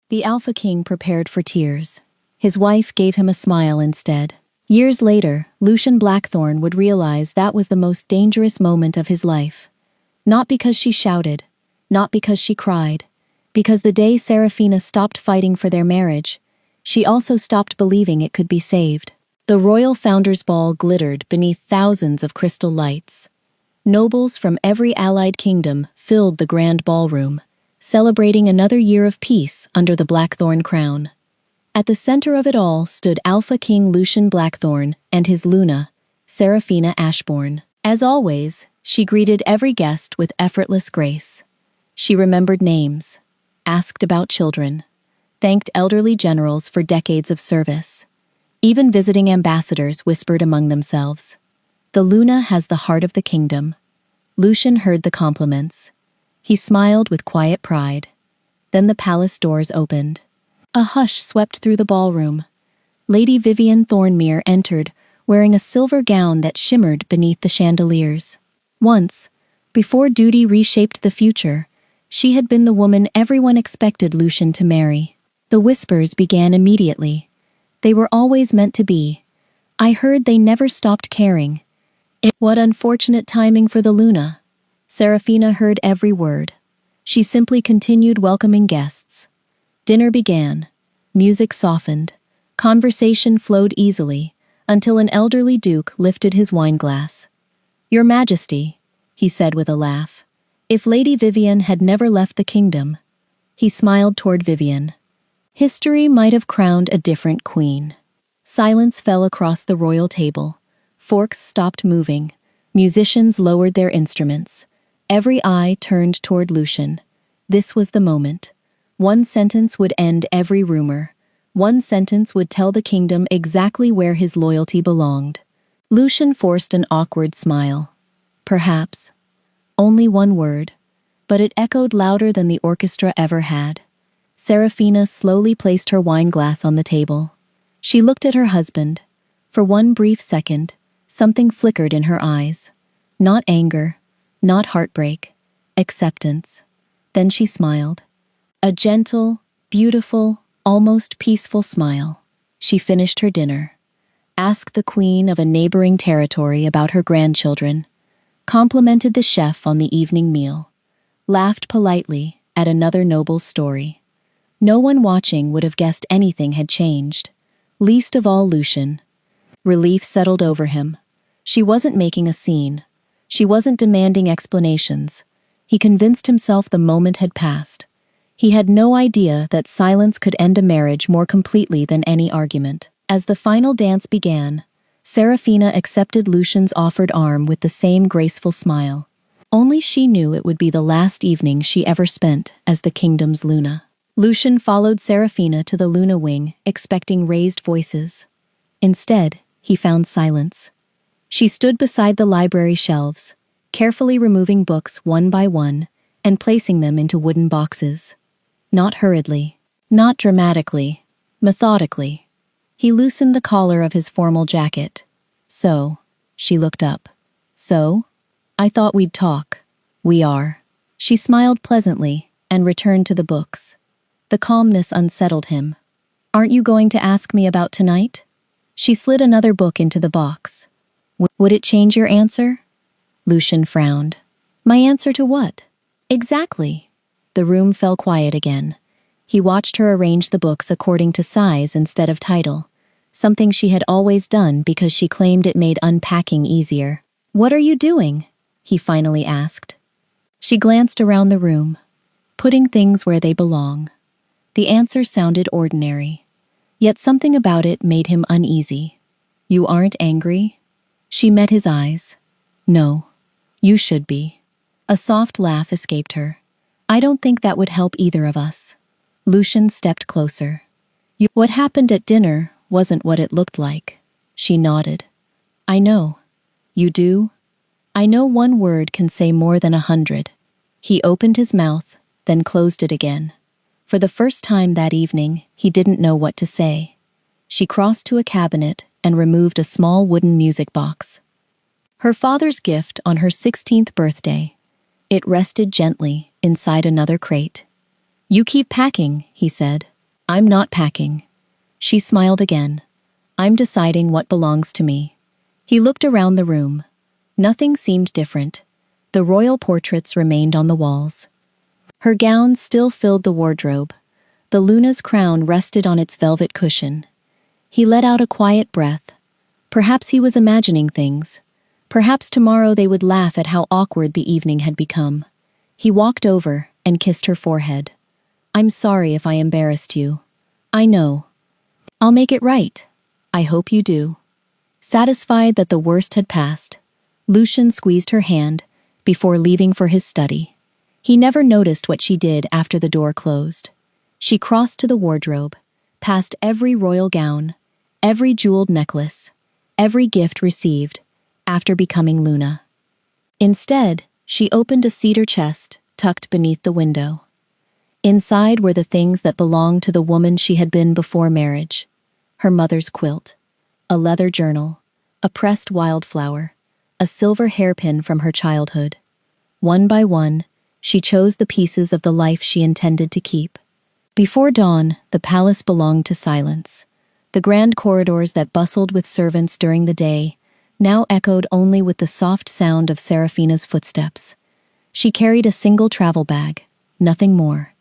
The Alpha King prepared for tears. His wife gave him a smile instead. Years later, Lucian Blackthorn would realize that was the most dangerous moment of his life. Not because she shouted, not because she cried, because the day Seraphina stopped fighting for their marriage, she also stopped believing it could be saved. The royal founders' ball glittered beneath thousands of crystal lights. Nobles from every allied kingdom filled the grand ballroom, celebrating another year of peace under the Blackthorn crown. At the center of it all stood Alpha King Lucian Blackthorn and his Luna, Seraphina Ashbourne. As always, she greeted every guest with effortless grace. She remembered names, asked about children, thanked elderly generals for decades of service. Even visiting ambassadors whispered among themselves, "The Luna has the heart of the kingdom." Lucian heard the compliments. He smiled with quiet pride. Then the palace doors opened. A hush swept through the ballroom. Lady Vivian Thornmere entered, wearing a silver gown that shimmered beneath the chandeliers. Once, before duty reshaped the future, she had been the woman everyone expected Lucian to marry. The whispers began immediately. They were always meant to be. I heard they never stopped caring. What unfortunate timing for the Luna. Seraphina heard every word. She simply continued welcoming guests. Dinner began. Music softened. Conversation flowed easily, until an elderly duke lifted his wineglass. "Your Majesty," he said with a laugh, "if Lady Vivian had never left the kingdom." He smiled toward Vivian. History might have crowned a different queen. Silence fell across the royal table. Forks stopped moving. Musicians lowered their instruments. Every eye turned toward Lucian. This was the moment. One sentence would end every rumor. One sentence would tell the kingdom exactly where his loyalty belonged. Lucian forced an awkward smile. Perhaps. Only one word. But it echoed louder than the orchestra ever had. Seraphina slowly placed her wineglass on the table. She looked at her husband. For one brief second, something flickered in her eyes. Not anger, not heartbreak, acceptance. Then she smiled. A gentle, beautiful, almost peaceful smile. She finished her dinner. Asked the queen of a neighboring territory about her grandchildren. Complimented the chef on the evening meal. Laughed politely at another noble's story. No one watching would have guessed anything had changed. Least of all Lucian. Relief settled over him. She wasn't making a scene. She wasn't demanding explanations. He convinced himself the moment had passed. He had no idea that silence could end a marriage more completely than any argument. As the final dance began, Seraphina accepted Lucian's offered arm with the same graceful smile. Only she knew it would be the last evening she ever spent as the kingdom's Luna. Lucian followed Seraphina to the Luna wing, expecting raised voices. Instead, he found silence. She stood beside the library shelves, carefully removing books one by one and placing them into wooden boxes. Not hurriedly, not dramatically, methodically. He loosened the collar of his formal jacket. "So," she looked up. "So? I thought we'd talk." "We are." She smiled pleasantly and returned to the books. The calmness unsettled him. "Aren't you going to ask me about tonight?" She slid another book into the box. "Would it change your answer?" Lucian frowned. "My answer to what?" "Exactly." The room fell quiet again. He watched her arrange the books according to size instead of title, something she had always done because she claimed it made unpacking easier. "What are you doing?" he finally asked. She glanced around the room, putting things where they belong. The answer sounded ordinary, yet something about it made him uneasy. "You aren't angry?" She met his eyes. "No. You should be." A soft laugh escaped her. "I don't think that would help either of us." Lucian stepped closer. "What happened at dinner wasn't what it looked like." She nodded. "I know." "You do?" "I know one word can say more than 100. He opened his mouth, then closed it again. For the first time that evening, he didn't know what to say. She crossed to a cabinet and removed a small wooden music box. Her father's gift on her 16th birthday. It rested gently inside another crate. "You keep packing," he said. I'm not packing. She smiled again. I'm deciding what belongs to me. He looked around the room. Nothing seemed different. The royal portraits remained on the walls. Her gowns still filled the wardrobe. The Luna's crown rested on its velvet cushion. He let out a quiet breath. Perhaps he was imagining things. Perhaps tomorrow they would laugh at how awkward the evening had become. He walked over and kissed her forehead. I'm sorry if I embarrassed you. I know. I'll make it right. I hope you do. Satisfied that the worst had passed, Lucian squeezed her hand before leaving for his study. He never noticed what she did after the door closed. She crossed to the wardrobe, past every royal gown, every jeweled necklace, every gift received after becoming Luna. Instead, she opened a cedar chest tucked beneath the window. Inside were the things that belonged to the woman she had been before marriage. Her mother's quilt, a leather journal, a pressed wildflower, a silver hairpin from her childhood. One by one, she chose the pieces of the life she intended to keep. Before dawn, the palace belonged to silence. The grand corridors that bustled with servants during the day now echoed only with the soft sound of Serafina's footsteps. She carried a single travel bag, nothing more.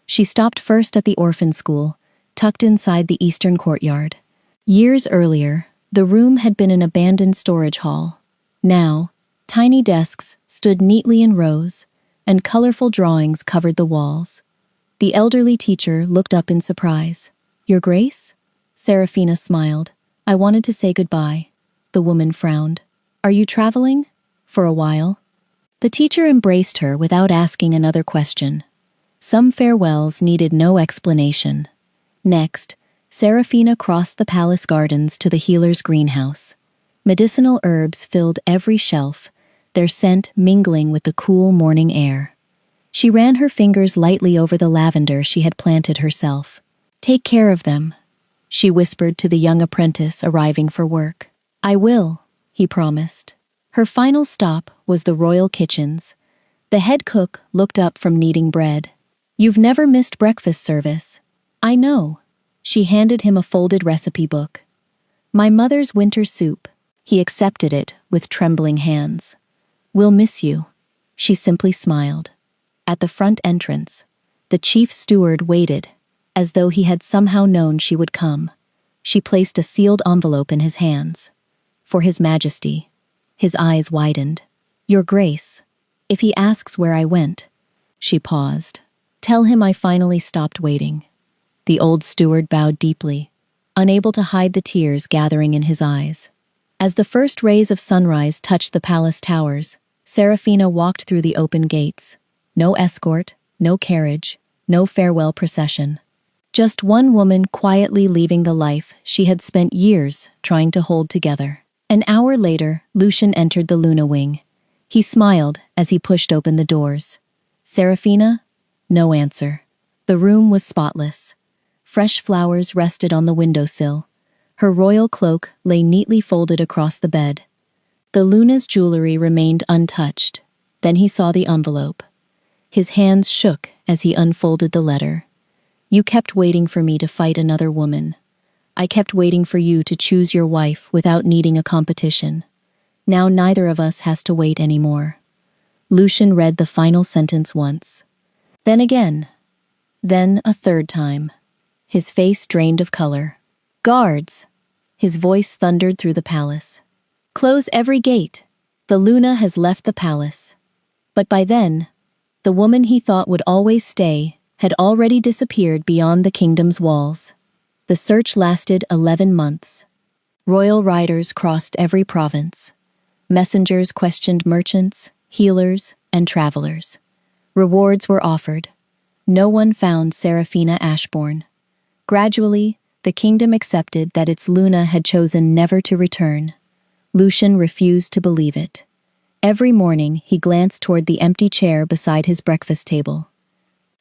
She stopped first at the orphan school, tucked inside the eastern courtyard. Years earlier, the room had been an abandoned storage hall. Now, tiny desks stood neatly in rows, and colorful drawings covered the walls. The elderly teacher looked up in surprise. Your Grace? Serafina smiled. I wanted to say goodbye. The woman frowned. Are you traveling? For a while? The teacher embraced her without asking another question. Some farewells needed no explanation. Next, Serafina crossed the palace gardens to the healer's greenhouse. Medicinal herbs filled every shelf, their scent mingling with the cool morning air. She ran her fingers lightly over the lavender she had planted herself. Take care of them, she whispered to the young apprentice arriving for work. I will, he promised. Her final stop was the royal kitchens. The head cook looked up from kneading bread. You've never missed breakfast service. I know. She handed him a folded recipe book. My mother's winter soup. He accepted it with trembling hands. We'll miss you. She simply smiled. At the front entrance, the chief steward waited, as though he had somehow known she would come. She placed a sealed envelope in his hands. For His Majesty. His eyes widened. Your Grace, if he asks where I went. She paused. Tell him I finally stopped waiting. The old steward bowed deeply, unable to hide the tears gathering in his eyes. As the first rays of sunrise touched the palace towers, Serafina walked through the open gates. No escort, no carriage, no farewell procession. Just one woman quietly leaving the life she had spent years trying to hold together. An hour later, Lucian entered the Luna wing. He smiled as he pushed open the doors. Serafina? No answer. The room was spotless. Fresh flowers rested on the windowsill. Her royal cloak lay neatly folded across the bed. The Luna's jewelry remained untouched. Then he saw the envelope. His hands shook as he unfolded the letter. You kept waiting for me to fight another woman. I kept waiting for you to choose your wife without needing a competition. Now neither of us has to wait anymore. Lucian read the final sentence once. Then again. Then a third time. His face drained of color. Guards! His voice thundered through the palace. Close every gate. The Luna has left the palace. But by then, the woman he thought would always stay had already disappeared beyond the kingdom's walls. The search lasted 11 months. Royal riders crossed every province. Messengers questioned merchants, healers, and travelers. Rewards were offered. No one found Serafina Ashbourne. Gradually, the kingdom accepted that its Luna had chosen never to return. Lucian refused to believe it. Every morning, he glanced toward the empty chair beside his breakfast table.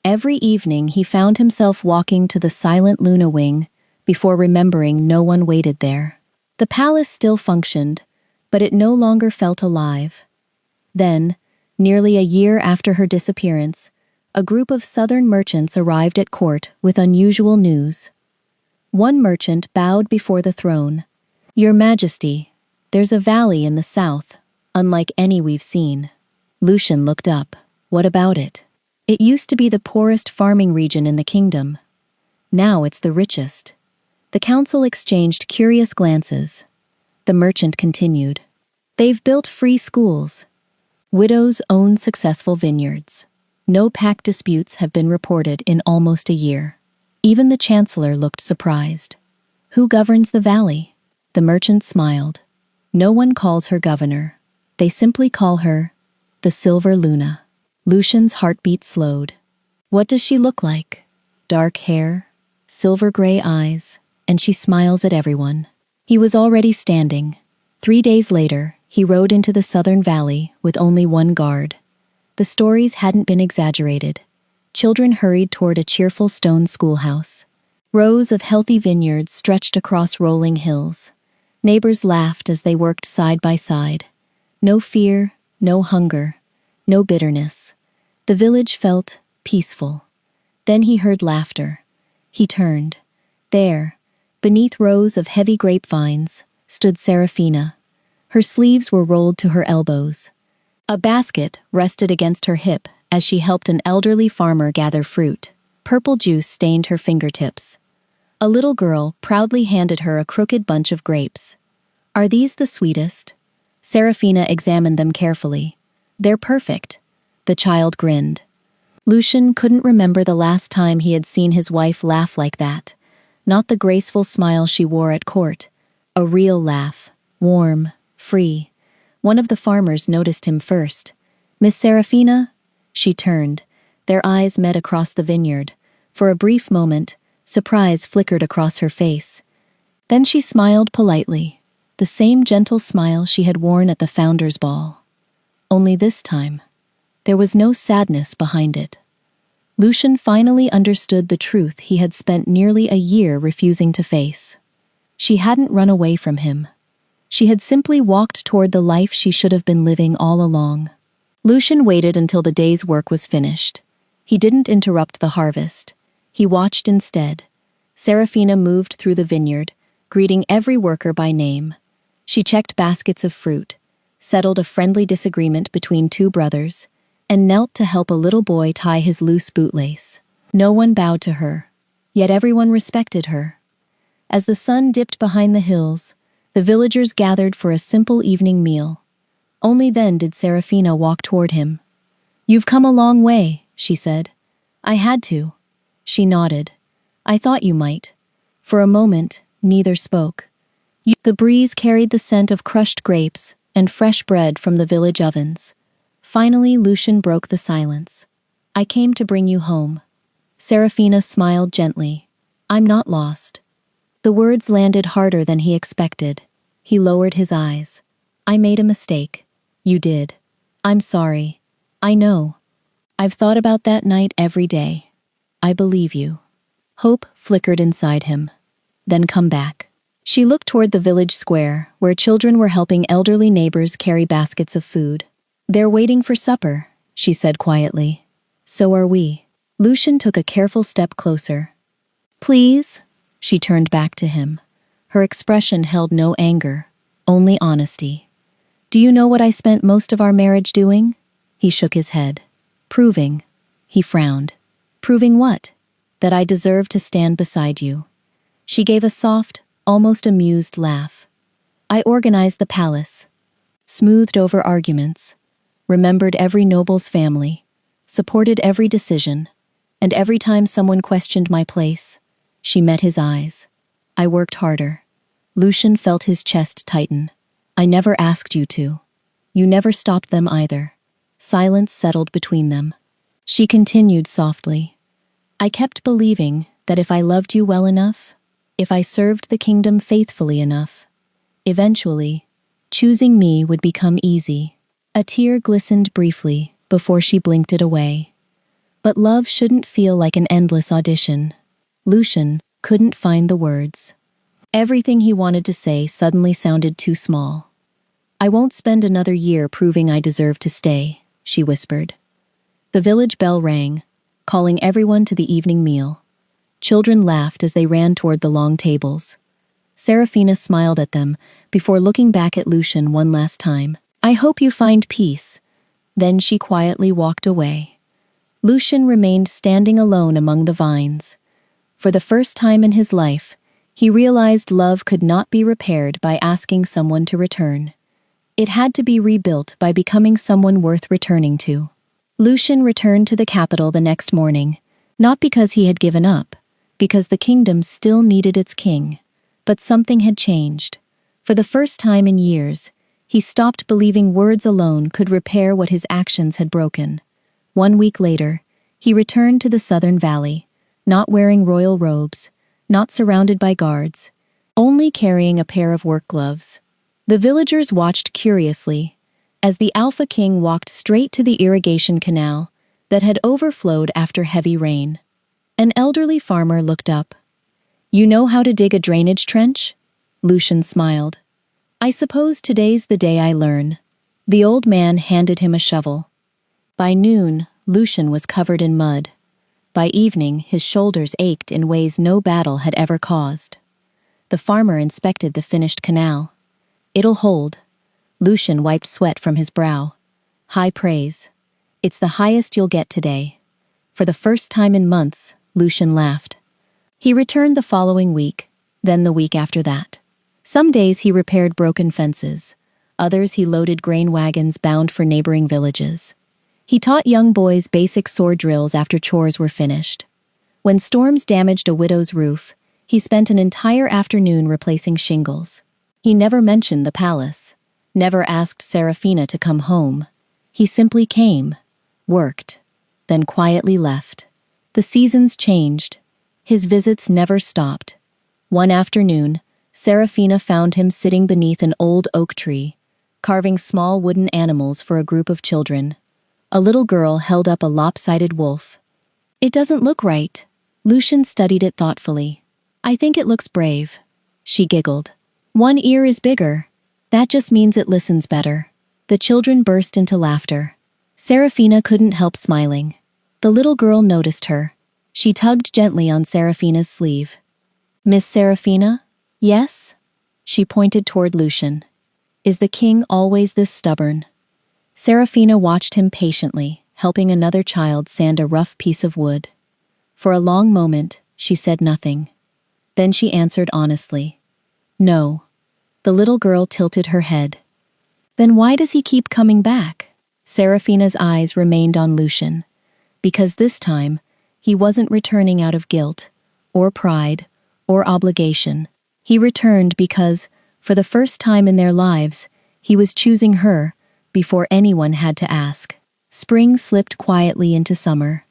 Every evening, he found himself walking to the silent Luna wing before remembering no one waited there. The palace still functioned, but it no longer felt alive. Then, nearly a year after her disappearance, A group of southern merchants arrived at court with unusual news. One merchant bowed before the throne. "Your Majesty, there's a valley in the south, unlike any we've seen." Lucian looked up. "What about it?" "It used to be the poorest farming region in the kingdom. Now it's the richest." The council exchanged curious glances. The merchant continued. "They've built free schools. Widows own successful vineyards. No pact disputes have been reported in almost a year." Even the chancellor looked surprised. "Who governs the valley?" The merchant smiled. "No one calls her governor. They simply call her the Silver Luna." Lucian's heartbeat slowed. "What does she look like?" "Dark hair, silver-gray eyes, and she smiles at everyone." He was already standing. 3 days later, he rode into the southern valley with only one guard. The stories hadn't been exaggerated. Children hurried toward a cheerful stone schoolhouse. Rows of healthy vineyards stretched across rolling hills. Neighbors laughed as they worked side by side. No fear, no hunger, no bitterness. The village felt peaceful. Then he heard laughter. He turned. There, beneath rows of heavy grapevines, stood Seraphina. Her sleeves were rolled to her elbows. A basket rested against her hip as she helped an elderly farmer gather fruit. Purple juice stained her fingertips. A little girl proudly handed her a crooked bunch of grapes. "Are these the sweetest?" Seraphina examined them carefully. "They're perfect." The child grinned. Lucian couldn't remember the last time he had seen his wife laugh like that. Not the graceful smile she wore at court. A real laugh. Warm, free. One of the farmers noticed him first. "Miss Seraphina?" She turned. Their eyes met across the vineyard. For a brief moment, surprise flickered across her face. Then she smiled politely, the same gentle smile she had worn at the founder's ball. Only this time, there was no sadness behind it. Lucian finally understood the truth he had spent nearly a year refusing to face. She hadn't run away from him. She had simply walked toward the life she should have been living all along. Lucian waited until the day's work was finished. He didn't interrupt the harvest. He watched instead. Seraphina moved through the vineyard, greeting every worker by name. She checked baskets of fruit, settled a friendly disagreement between two brothers, and knelt to help a little boy tie his loose bootlace. No one bowed to her, yet everyone respected her. As the sun dipped behind the hills, the villagers gathered for a simple evening meal. Only then did Seraphina walk toward him. "You've come a long way," she said. "I had to." She nodded. "I thought you might." For a moment, neither spoke. The breeze carried the scent of crushed grapes and fresh bread from the village ovens. Finally, Lucian broke the silence. "I came to bring you home." Seraphina smiled gently. "I'm not lost." The words landed harder than he expected. He lowered his eyes. "I made a mistake." "You did." "I'm sorry." "I know. I've thought about that night every day." "I believe you." Hope flickered inside him. "Then come back." She looked toward the village square, where children were helping elderly neighbors carry baskets of food. "They're waiting for supper," she said quietly. "So are we." Lucian took a careful step closer. "Please?" She turned back to him. Her expression held no anger, only honesty. "Do you know what I spent most of our marriage doing?" He shook his head. "Proving." He frowned. "Proving what?" "That I deserve to stand beside you." She gave a soft, almost amused laugh. "I organized the palace, smoothed over arguments, remembered every noble's family, supported every decision, and every time someone questioned my place, she met his eyes. I worked harder." Lucian felt his chest tighten. "I never asked you to. You never stopped them either." Silence settled between them. She continued softly. "I kept believing that if I loved you well enough, if I served the kingdom faithfully enough, eventually, choosing me would become easy." A tear glistened briefly before she blinked it away. But love shouldn't feel like an endless audition. Lucian couldn't find the words. Everything he wanted to say suddenly sounded too small. "I won't spend another year proving I deserve to stay," she whispered. The village bell rang. calling everyone to the evening meal. Children laughed as they ran toward the long tables. Serafina smiled at them before looking back at Lucian one last time. "I hope you find peace." Then she quietly walked away. Lucian remained standing alone among the vines. For the first time in his life, he realized love could not be repaired by asking someone to return. It had to be rebuilt by becoming someone worth returning to. Lucian returned to the capital the next morning, not because he had given up, because the kingdom still needed its king. But something had changed. For the first time in years, he stopped believing words alone could repair what his actions had broken. 1 week later, he returned to the southern valley, not wearing royal robes, not surrounded by guards, only carrying a pair of work gloves. The villagers watched curiously as the Alpha King walked straight to the irrigation canal that had overflowed after heavy rain. An elderly farmer looked up. "You know how to dig a drainage trench?" Lucian smiled. "I suppose today's the day I learn." The old man handed him a shovel. By noon, Lucian was covered in mud. By evening, his shoulders ached in ways no battle had ever caused. The farmer inspected the finished canal. "It'll hold." Lucian wiped sweat from his brow. "High praise. It's the highest you'll get today." For the first time in months, Lucian laughed. He returned the following week, then the week after that. Some days he repaired broken fences. Others he loaded grain wagons bound for neighboring villages. He taught young boys basic sword drills after chores were finished. When storms damaged a widow's roof, he spent an entire afternoon replacing shingles. He never mentioned the palace, never asked Serafina to come home. He simply came, worked, then quietly left. The seasons changed. His visits never stopped. One afternoon, Serafina found him sitting beneath an old oak tree, carving small wooden animals for a group of children. A little girl held up a lopsided wolf. "It doesn't look right." Lucian studied it thoughtfully. "I think it looks brave." She giggled. "One ear is bigger. That just means it listens better." The children burst into laughter. Serafina couldn't help smiling. The little girl noticed her. She tugged gently on Serafina's sleeve. "Miss Serafina?" "Yes?" She pointed toward Lucian. "Is the king always this stubborn?" Serafina watched him patiently, helping another child sand a rough piece of wood. For a long moment, she said nothing. Then she answered honestly. "No." The little girl tilted her head. "Then why does he keep coming back?" Serafina's eyes remained on Lucian. Because this time, he wasn't returning out of guilt, or pride, or obligation. He returned because, for the first time in their lives, he was choosing her before anyone had to ask. Spring slipped quietly into summer.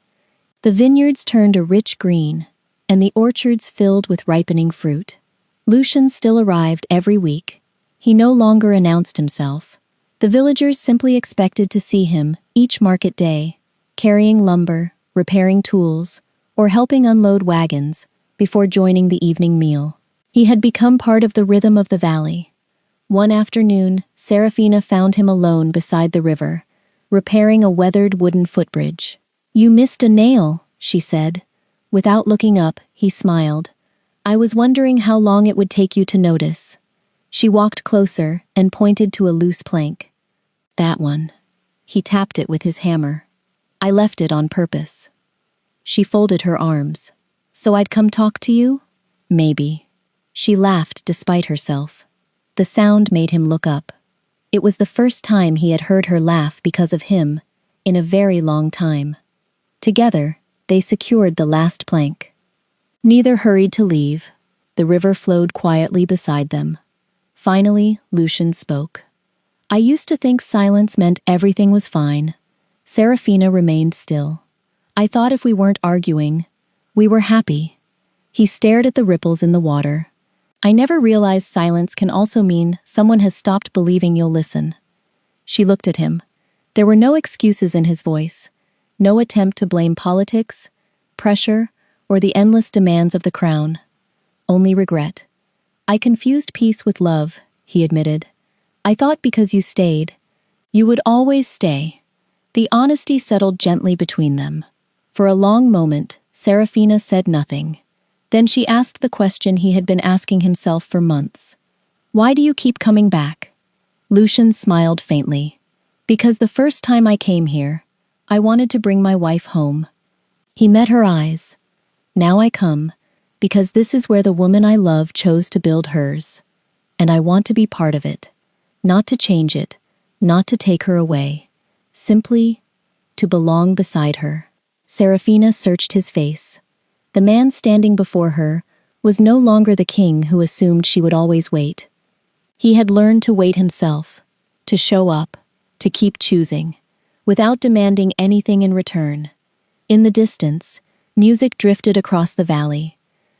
The vineyards turned a rich green, and the orchards filled with ripening fruit. Lucian still arrived every week. He no longer announced himself. The villagers simply expected to see him each market day, carrying lumber, repairing tools, or helping unload wagons before joining the evening meal. He had become part of the rhythm of the valley. One afternoon, Serafina found him alone beside the river, repairing a weathered wooden footbridge. "You missed a nail," she said. Without looking up, he smiled. "I was wondering how long it would take you to notice." She walked closer and pointed to a loose plank. "That one." He tapped it with his hammer. "I left it on purpose." She folded her arms. "So I'd come talk to you?" "Maybe." She laughed despite herself. The sound made him look up. It was the first time he had heard her laugh because of him, in a very long time. Together, they secured the last plank. Neither hurried to leave. The river flowed quietly beside them. Finally, Lucian spoke. "I used to think silence meant everything was fine." Serafina remained still. "I thought if we weren't arguing, we were happy." He stared at the ripples in the water. "I never realized silence can also mean someone has stopped believing you'll listen." She looked at him. There were no excuses in his voice, no attempt to blame politics, pressure, or the endless demands of the crown. Only regret. "I confused peace with love," he admitted. "I thought because you stayed, you would always stay." The honesty settled gently between them. For a long moment, Serafina said nothing. Then she asked the question he had been asking himself for months. "Why do you keep coming back?" Lucian smiled faintly. "Because the first time I came here, I wanted to bring my wife home." He met her eyes. "Now I come, because this is where the woman I love chose to build hers. And I want to be part of it. Not to change it, not to take her away. Simply to belong beside her." Serafina searched his face. The man standing before her was no longer the king who assumed she would always wait. He had learned to wait himself, to show up, to keep choosing, without demanding anything in return. In the distance, music drifted across the valley.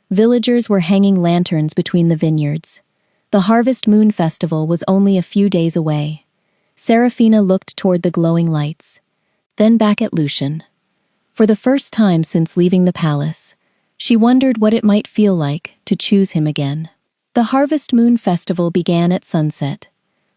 Villagers were hanging lanterns between the vineyards. The Harvest Moon Festival was only a few days away. Serafina looked toward the glowing lights, then back at Lucian. For the first time since leaving the palace, she wondered what it might feel like to choose him again. The Harvest Moon Festival began at sunset.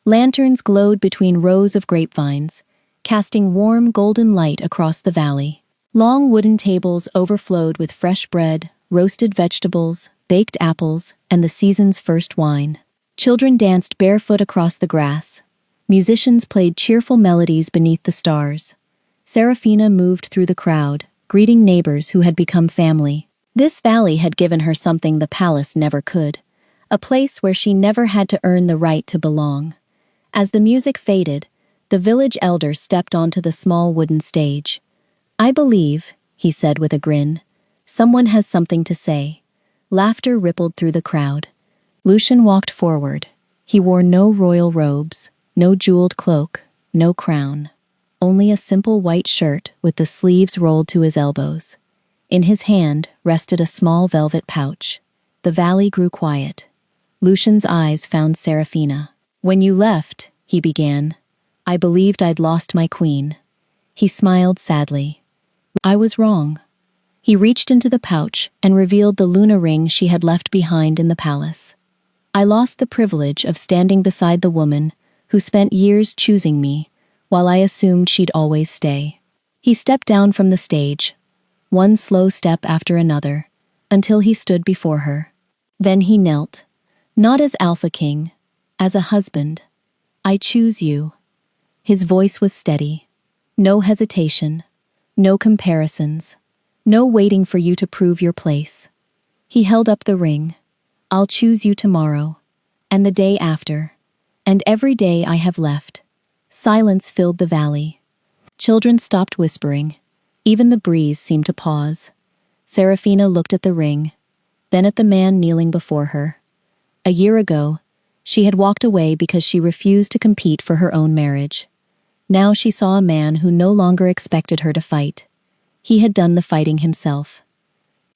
Lanterns glowed between rows of grapevines, casting warm golden light across the valley. Long wooden tables overflowed with fresh bread, roasted vegetables, baked apples, and the season's first wine. Children danced barefoot across the grass. Musicians played cheerful melodies beneath the stars. Serafina moved through the crowd, greeting neighbors who had become family. This valley had given her something the palace never could. A place where she never had to earn the right to belong. As the music faded, the village elder stepped onto the small wooden stage. "I believe," he said with a grin, "someone has something to say." Laughter rippled through the crowd. Lucian walked forward. He wore no royal robes, no jeweled cloak, no crown. Only a simple white shirt with the sleeves rolled to his elbows. In his hand rested a small velvet pouch. The valley grew quiet. Lucian's eyes found Serafina. "When you left," he began, "I believed I'd lost my queen." He smiled sadly. "I was wrong." He reached into the pouch and revealed the Luna ring she had left behind in the palace. "I lost the privilege of standing beside the woman who spent years choosing me, while I assumed she'd always stay." He stepped down from the stage, one slow step after another, until he stood before her. Then he knelt. "Not as Alpha King, as a husband. I choose you." His voice was steady. No hesitation, no comparisons, no waiting for you to prove your place. He held up the ring. "I'll choose you tomorrow, and the day after, and every day I have left." Silence filled the valley. Children stopped whispering. Even the breeze seemed to pause. Serafina looked at the ring, then at the man kneeling before her. A year ago, she had walked away because she refused to compete for her own marriage. Now she saw a man who no longer expected her to fight. He had done the fighting himself.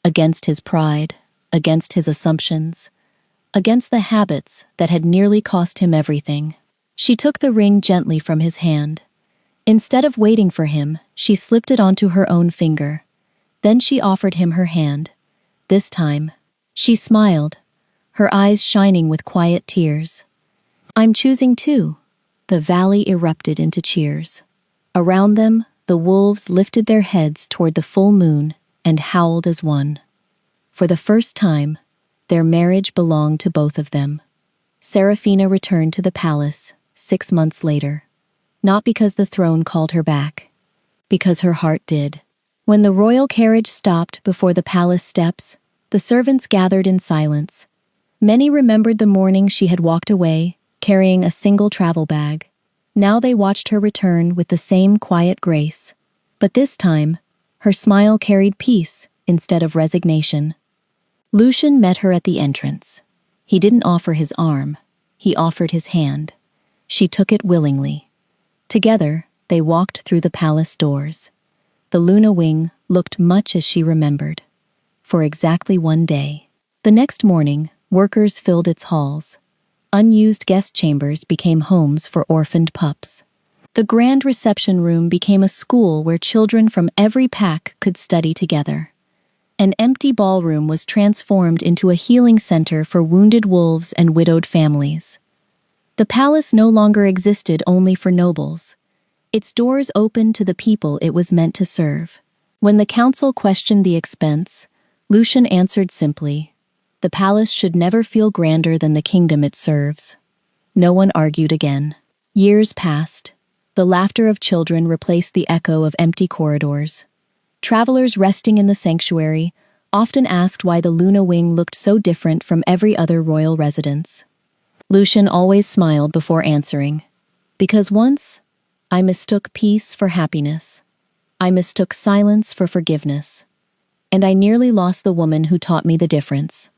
Against his pride, against his assumptions, against the habits that had nearly cost him everything. She took the ring gently from his hand. Instead of waiting for him, she slipped it onto her own finger. Then she offered him her hand. This time, she smiled, her eyes shining with quiet tears. "I'm choosing too." The valley erupted into cheers. Around them, the wolves lifted their heads toward the full moon and howled as one. For the first time, their marriage belonged to both of them. Serafina returned to the palace 6 months later. Not because the throne called her back, because her heart did. When the royal carriage stopped before the palace steps, the servants gathered in silence. Many remembered the morning she had walked away, carrying a single travel bag. Now they watched her return with the same quiet grace. But this time, her smile carried peace instead of resignation. Lucian met her at the entrance. He didn't offer his arm, he offered his hand. She took it willingly. Together, they walked through the palace doors. The Luna wing looked much as she remembered. For exactly 1 day. The next morning, workers filled its halls. Unused guest chambers became homes for orphaned pups. The grand reception room became a school where children from every pack could study together. An empty ballroom was transformed into a healing center for wounded wolves and widowed families. The palace no longer existed only for nobles. Its doors opened to the people it was meant to serve. When the council questioned the expense, Lucian answered simply, "The palace should never feel grander than the kingdom it serves." No one argued again. Years passed. The laughter of children replaced the echo of empty corridors. Travelers resting in the sanctuary often asked why the Luna Wing looked so different from every other royal residence. Lucian always smiled before answering. "Because once, I mistook peace for happiness. I mistook silence for forgiveness. And I nearly lost the woman who taught me the difference."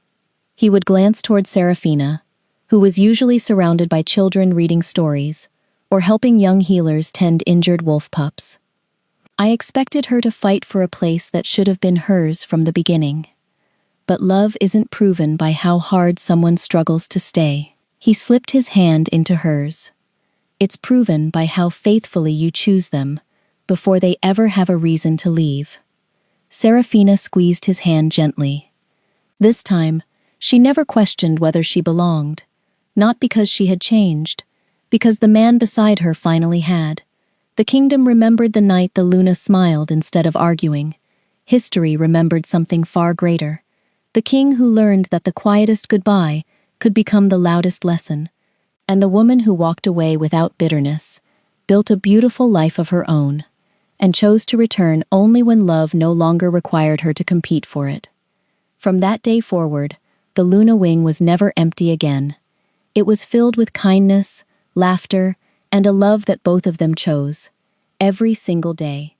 He would glance toward Serafina, who was usually surrounded by children reading stories or helping young healers tend injured wolf pups. "I expected her to fight for a place that should have been hers from the beginning. But love isn't proven by how hard someone struggles to stay." He slipped his hand into hers. "It's proven by how faithfully you choose them before they ever have a reason to leave." Serafina squeezed his hand gently. This time, she never questioned whether she belonged, not because she had changed, because the man beside her finally had. The kingdom remembered the night the Luna smiled instead of arguing. History remembered something far greater. The king who learned that the quietest goodbye could become the loudest lesson, and the woman who walked away without bitterness, built a beautiful life of her own, and chose to return only when love no longer required her to compete for it. From that day forward, the Luna Wing was never empty again. It was filled with kindness, laughter, and a love that both of them chose, every single day.